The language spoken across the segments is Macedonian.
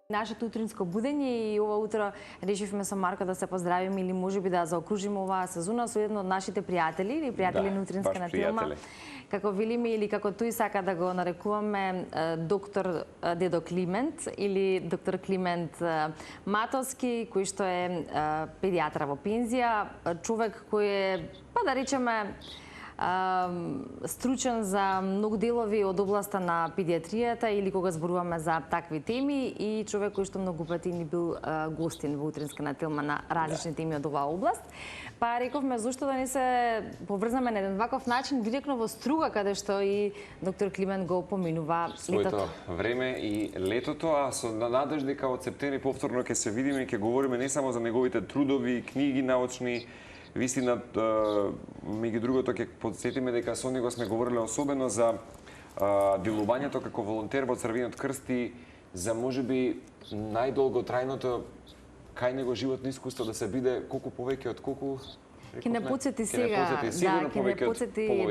Нашето утринско будење и ова утро решивме со Марко да се поздравиме или можеби да заокружиме оваа сезона со едно од нашите пријатели или пријатели на утринска на Тилма. Како велиме или како тој сака да го нарекуваме доктор Дедо Климент или доктор Климент Матовски, кој што е педијатар во пензија, човек кој е, па да речеме, стручен за многу делови од областа на педиатријата или кога зборуваме за такви теми и човек кој што многу пати ни бил гостин во утринска на Тилма на различни теми од оваа област. Па рековме зошто да не се поврзаме на еден ваков начин директно во Струга, каде што и доктор Климент го поминува своето време и летото, а со надеж дека од септември повторно ќе се видиме и ќе говориме не само за неговите трудови, книги научни. Вистина, меѓу другото, ќе подсетиме дека со него сме говориле особено за делувањето како волонтер во Црвениот крст и за можеби најдолготрајното кај него животно искуство да се биде колку повеќе од колку Ке не подсети сега, ке не подсети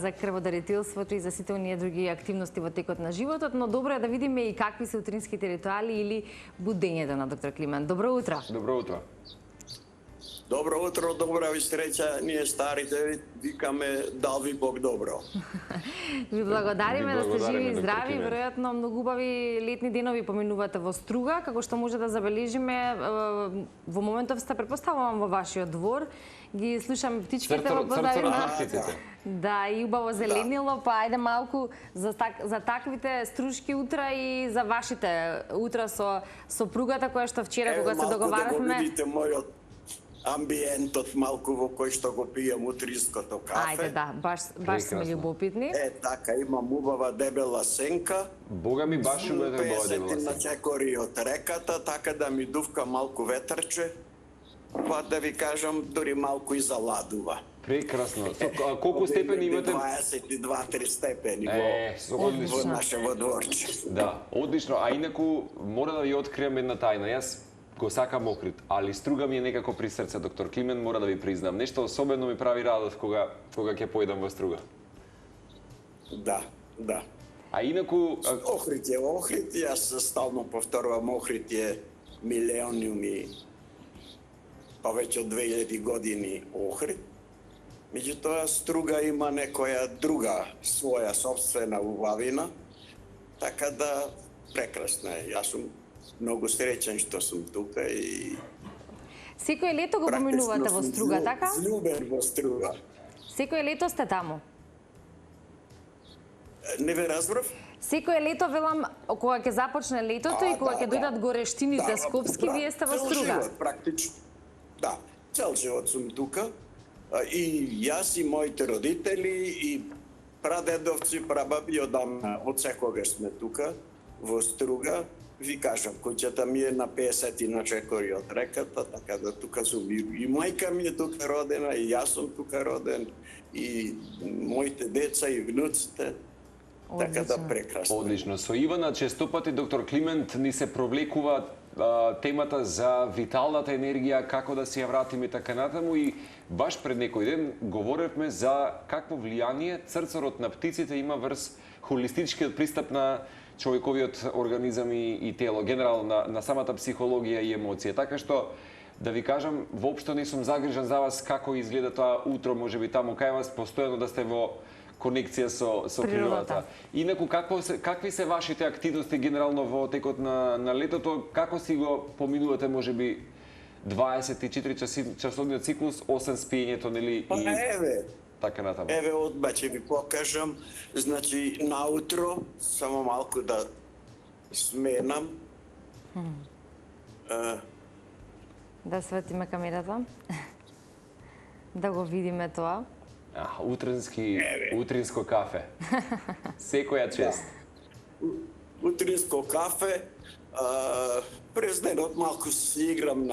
за крводарителството и за сите оние други активности во текот на животот, но добро е да видиме и какви се утринските ритуали или будењето на доктор Климент. Добро утро. Добро утро. Добро утро, добра ви среќа, ние старите викаме дал ви Бог добро. Ви благодариме да сте живи и здрави, веројатно многу убави летни денови поминувате во Струга, како што може да забележиме, во моментов сте претпоставувам во вашиот двор, ги слушам птичките во позадина. Да, и убаво зеленило, па ајде малку за таквите струшки утра и за вашите утра со сопругата која што вчера кога се договаравме. Амбиентот малку во кој што го пијам утринското кафе. Ајде да, баш сме љубопитни. Така, имам убава дебела сенка. Бога ми баш убава дебела сенка. На чекори од реката, така да ми дувка малку ветрче. Па да ви кажам, дури малку и заладува. Прекрасно. Колку степени имате? 22-3 степени во нашево дворче. Да, одлично. А инаку мора да ви откриам една тајна. Јас го сакам Охрид, али Струга ми е некако при срце, доктор Климент, мора да ви признам. Нешто особено ми прави радост кога ќе појдам во Струга. Да. А инаку Охрид е Охрид, јас стално повторувам, Охрид е милиониум и повеќе од 2000 години Охрид. Меѓутоа Струга има некоја друга своја собствена убавина, така да прекрасно е. Јас сум многу среќен што сум тука и секој лето го поминувате во Струга, така? Љубен во Струга. Секој лето сте таму? Не ве разбрав? Секој лето, велам, кога ќе започне летото и кога ќе дојдат горештините скопски, вие сте во Струга? Живот, практично. Да, цел живот сум тука. И јас и моите родители и прадедовци, прабаби од секогаш сме тука во Струга. Ви кажам, куќата ми е на 50 на чекори од реката, така да тука сум и мајка ми е тука родена, и јас сум тука роден, и моите деца и внуците. Така да прекрасно. Одлично. Со Ивана честопати доктор Климент ни се провлекува темата за виталната енергија, како да си ја вратиме така натаму и баш пред некој ден говоревме за какво влијание црцорот на птиците има врз холистичкиот пристап на човековиот организам и тело, генерално на самата психологија и емоција. Така што, да ви кажам, воопшто не сум загрижен за вас како изгледа тоа утро, можеби таму кај вас, постојано да сте во конекција со природата. Инаку, какви се вашите активности генерално во текот на летото? Како си го поминувате, можеби, 24 часовниот циклус, освен спиењето, нели? Па еве, така натаму. Еве, одма ќе ви покажам. Значи, наутро, само малку да сменам. Да светиме камерата. Да го видиме тоа. Утринско кафе. Секоја чест. Утринско кафе. През денот малку си играм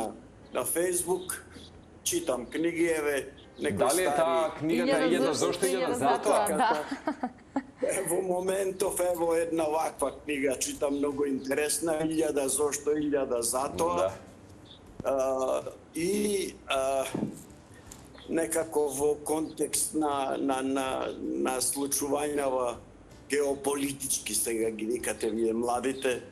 на Фейсбук. Читам книги, еве. Дали е таа книгата Илјада зошто, Илјада затоа? Во моментов ево една ваква книга, читам многу интересна, Илјада зошто, Илјада затоа. И некако во контекст на случувањава геополитички, сега ги викате вие младите,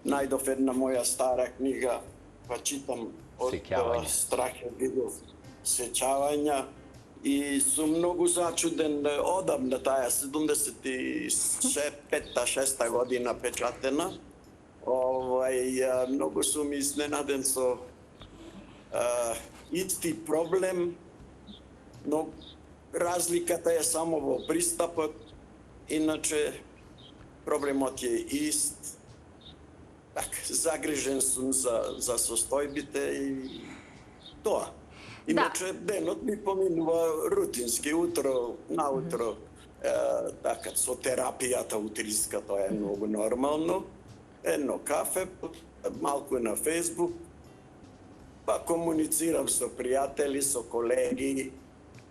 најдов една моја стара книга, па читам од Сеќавања. Страхе видов сеќавања и сум многу зачуден, одамна таа 75-6 година печатена. Многу сум изненаден со исти проблем, но разликата е само во пристапот, иначе проблемот е ист. Така, загрижен сум за состојбите и тоа. Иначе денот ми поминува рутински, утро, наутро, така, со терапијата утринска, тоа е многу нормално. Едно кафе, малку на Фейсбук, па комуницирам со пријатели, со колеги,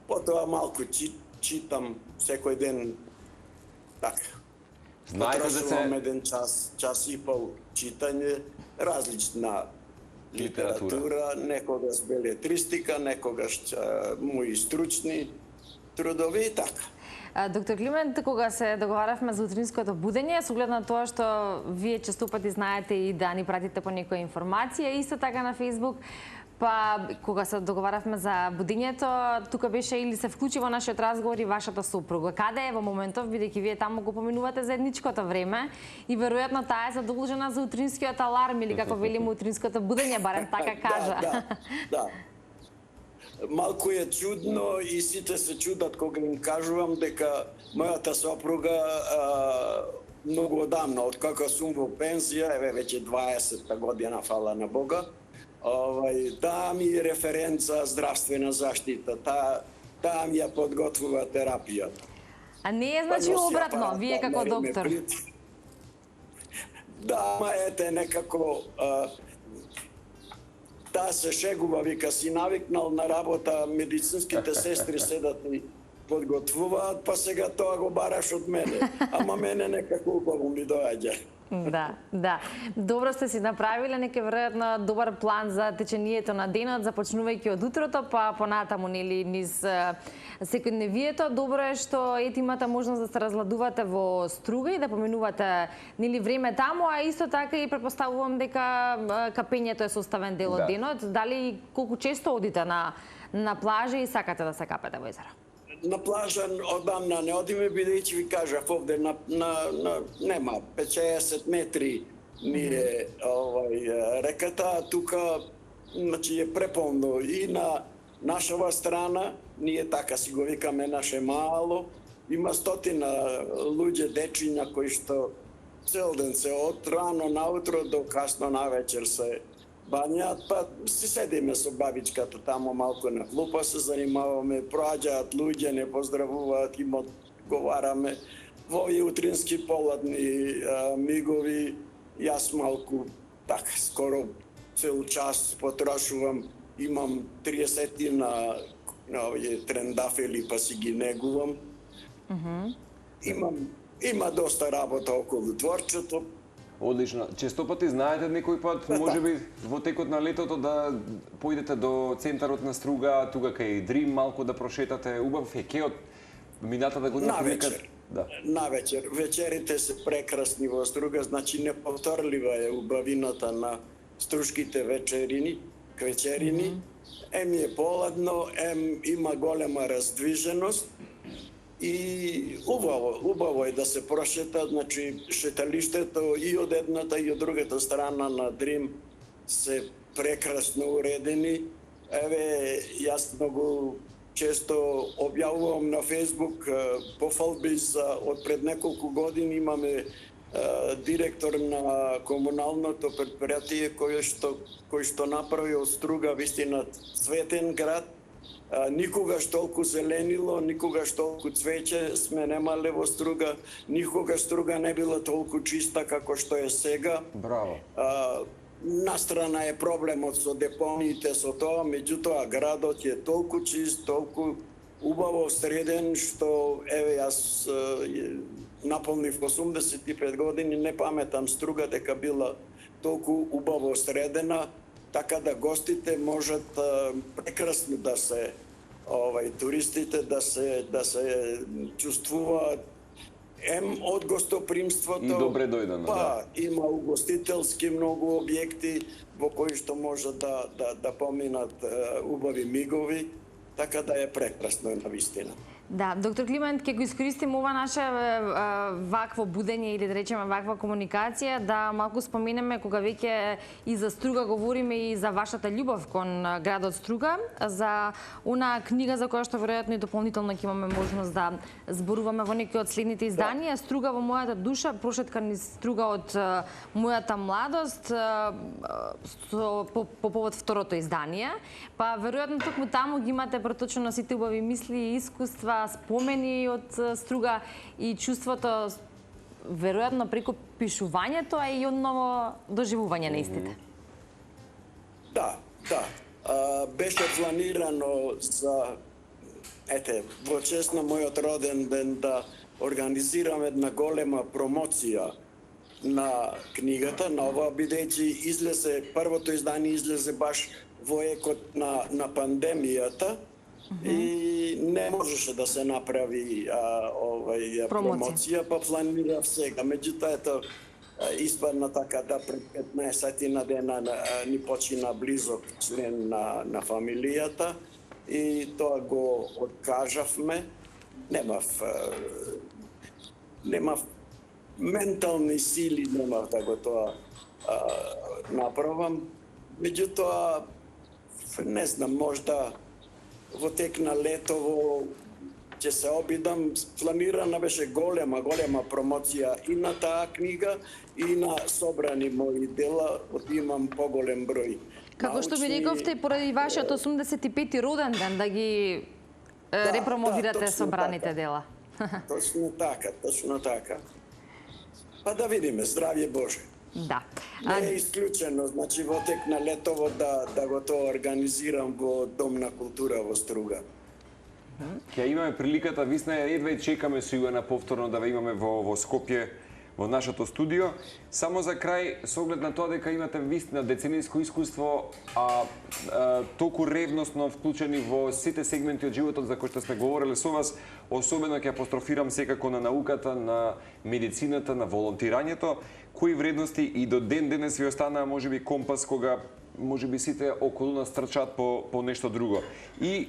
потоа малку читам секој ден, така. Знаете да се Потрошувам еден час и пол читање, различна литература, некогаш белетристика, некогаш мои стручни трудови и така. Доктор Климент, кога се договаравме за утринското будење, со оглед на тоа што вие често пати знаете и да ни пратите по некоја информација, исто така на Фейсбук, па кога се договаравме за будењето, тука беше или се вклучи во нашиот разговор и вашата супруга. Каде е во моментов, бидејќи вие таму го поминувате заедничкото време и веројатно таа е задолжена за утринскиот аларм или како велиме утринското будење, барем така кажа. Да. Малку е чудно и сите се чудат кога им кажувам дека мојата сопруга многу одамна, откако сум во пензија, веќе 20 година, фала на Бога, таа ми е референца здравствена заштита, таа ми ја подготвува терапијата. А не е значи обратно, вие како доктор? Да, ама ете некако таа се шегува, вика, си навикнал на работа, медицинските сестри седат и подготвуваат, па сега тоа го бараш од мене. Ама мене некако убаво ми доаѓа. Да. Добро сте си направиле, нека веројатно добар план за течението на денот, започнувајќи од утрото, па понатаму нели низ секојдневието. Добро е што ете имате можност да се разладувате во Струга и да поминувате нели време таму, а исто така и претпоставувам дека капењето е составен дел од денот. Дали колку често одите на плажа и сакате да се капете во езеро? На плажа одамна не одиме, бидејќи ви кажав овде нема 50 метри ни е реката, тука значи е преполно и на нашава страна, ние така си го викаме наше мало, има стотина луѓе, дечиња кои што цел ден се од рано наутро до касно навечер се бањаат, па си седиме со бабичката тамо малку на клупа, се занимаваме, проаѓаат луѓе, не поздравуваат, им одговараме. Во овие утрински поладни мигови, јас малку, така, скоро цел час потрошувам, имам 30 на овие трендафели, па си ги негувам. Има доста работа околу дворчето. Одлично. Често пати знаете некој пат, можеби во текот на летото да поидете до центарот на Струга, тука кај Дрим, малку да прошетате, убав е кеот минатата година викат. Да. Навечер. Вечерите се прекрасни во Струга, значи неповторлива е убавината на струшките вечерини. Ем е поладно, ем има голема раздвиженост. И убаво е да се прошета, значи шеталиштето и од едната и од другата страна на Дрим се прекрасно уредени. Еве, јас многу често објавувам на Фейсбук пофалби од пред неколку години, имаме директор на комуналното предпријатие кој што направи од Струга вистина цветен град. Никогаш толку зеленило, никогаш толку цвеќе сме немале во Струга, никогаш Струга не била толку чиста како што е сега. Браво. Настрана е проблемот со депониите, со тоа, меѓутоа градот е толку чист, толку убаво среден, што еве јас наполнив 85 години, не паметам Струга дека била толку убаво средена, така да гостите можат прекрасно да се туристите да се чувствуваат од гостопримството. И добре дојдено, па, има угостителски многу објекти во кои што може да поминат убави мигови, така да е прекрасно на вистина. Да, доктор Климент, ќе го искористим ова наше вакво будење или да речеме ваква комуникација да малку споменеме кога веќе и за Струга говориме и за вашата љубов кон градот Струга, за она книга за која што веројатно и дополнително ќе имаме можност да зборуваме во некои од следните изданија. Струга во мојата душа, прошетка низ Струга од мојата младост по повод второто издание. Па веројатно токму таму ги имате проточено сите убави мисли и искуства, спомени од Струга и чувството веројатно преку пишувањето, а и одново доживување на истите. Да. Беше планирано за во чест на мојот роден ден да организирам една голема промоција на книгата, на ова, бидејќи излезе првото издание излезе баш во екот на пандемијата. И не можеше да се направи промоција, па планирав сега. Меѓутоа, ето, испадна така да пред 15 на дена ни почина близок член на фамилијата и тоа го откажавме. Немав ментални сили, немав да го тоа направам. Меѓутоа, не знам, можда во тек на летово ќе се обидам. Планирана беше голема промоција и на таа книга и на собрани мои дела, имам поголем број. Како што ми рековте, поради вашиот 85-ти роден ден да ги репромовирате собраните дела. Точно така. Па да видиме, здравје Боже. Да. Не е исклучено, значи во тек на летово да го тоа организирам во Дом на култура во Струга. Ќе имаме приликата, висна едва и чекаме сигурно повторно да ве имаме во Скопје, во нашето студио. Само за крај, со оглед на тоа дека имате вистина децениско искуство, толку ревносно вклучени во сите сегменти од животот за кои што сме говореле со вас, особено ќе апострофирам секако на науката, на медицината, на волонтирањето, кои вредности и до ден денес ви останаа можеби компас кога можеби сите околу нас трчаат по нешто друго. И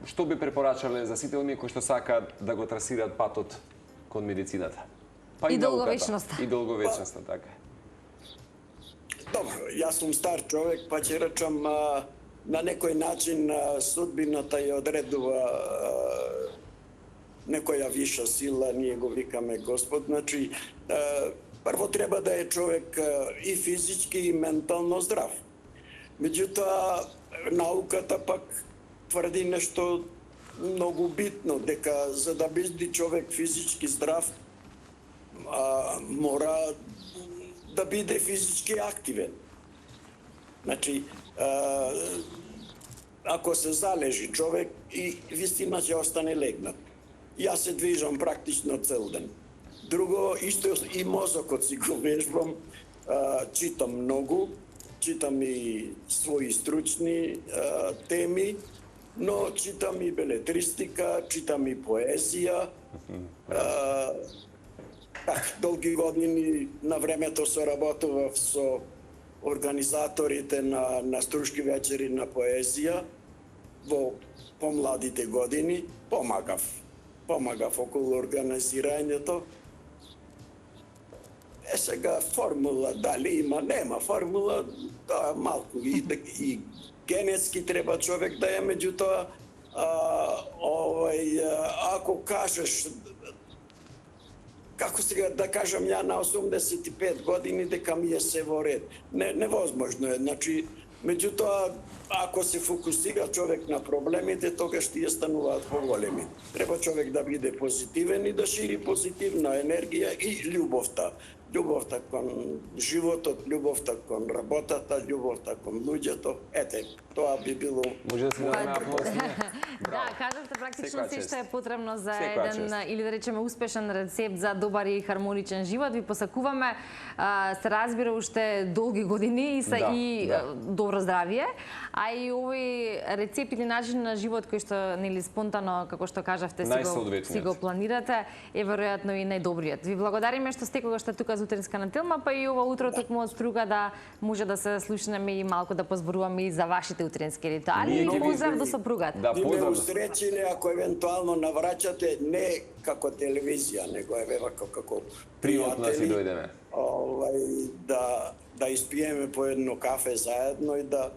што би препорачале за сите оние кои што сакаат да го трасираат патот кон медицината? Па и долговечноста. И долговечноста, така. Добро, јас сум стар човек, па ќе речам на некој начин судбината ја одредува некоја виша сила, ние го викаме Господ. Значи, прво треба да е човек и физички и ментално здрав. Меѓутоа, науката пак тврди нешто многу битно, дека за да биде човек физички здрав, мора да биде физички активен. Значи, ако се залежи човек, и вистина ќе остане легнат. Јас се движам практично цел ден. Друго, исто и мозокот си го вежбам, читам многу, читам и своји стручни теми, но читам и белетристика, читам и поезија. Долги години на времето соработував со организаторите на Струшки вечери на поезија во помладите години. Помагав околу организирањето. Сега формула, дали има, нема формула, тоа малку и генетски треба човек да е, меѓутоа ако кажеш, како сега да кажам ја на 85 години дека ми е се во ред. Невозможно е. Значи, меѓутоа, ако се фокусира човек на проблемите, тогаш тие стануваат поголеми. Треба човек да биде позитивен и да шири позитивна енергија и љубовта. љубовта кон животот, љубовта кон работата, љубовта кон луѓето. Ете, тоа би било... Може да се даде аплауз? Да, кажавте практично Секоја се чест. што е потребно за Секоја еден чест. или да речеме успешен рецепт за добар и хармоничен живот. Ви посакуваме, се разбира, уште долги години и Да, и добро здравје, а и овој рецепт или начин на живот кој што нели спонтано, како што кажавте, си го планирате, е веројатно и најдобриот. Ви благодариме што сте кога што тука за утринска на Телма, па и ова утро токму од струга да може да се слушнеме и малку да позборуваме и за вашите утрински ритуали. И поздрав до сопругата. Да, Ме поздрав. усречиле ако евентуално навраќате не како телевизија, него е како Приватно си пријатели, дојдеме. да испиеме по едно кафе заедно и да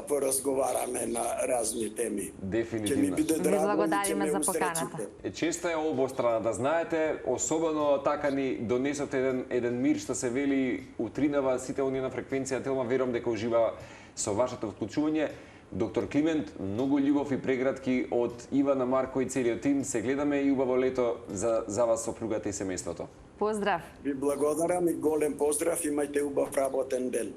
поразговараме на разни теми. Ќе ми Дефинитивно. биде Ви драго и ќе благодариме ме за усречите. поканата. Честа е обострана, да знаете, особено така ни донесовте еден мир што се вели утринава сите оние на фреквенција Телма, верувам дека ужива со вашето вклучување. Доктор Климент, многу љубов и прегратки од Ивана, Марко и целиот тим. Се гледаме и убаво лето за вас, сопругата и семејството. Поздрав. Ви благодарам и голем поздрав, имајте убав работен ден.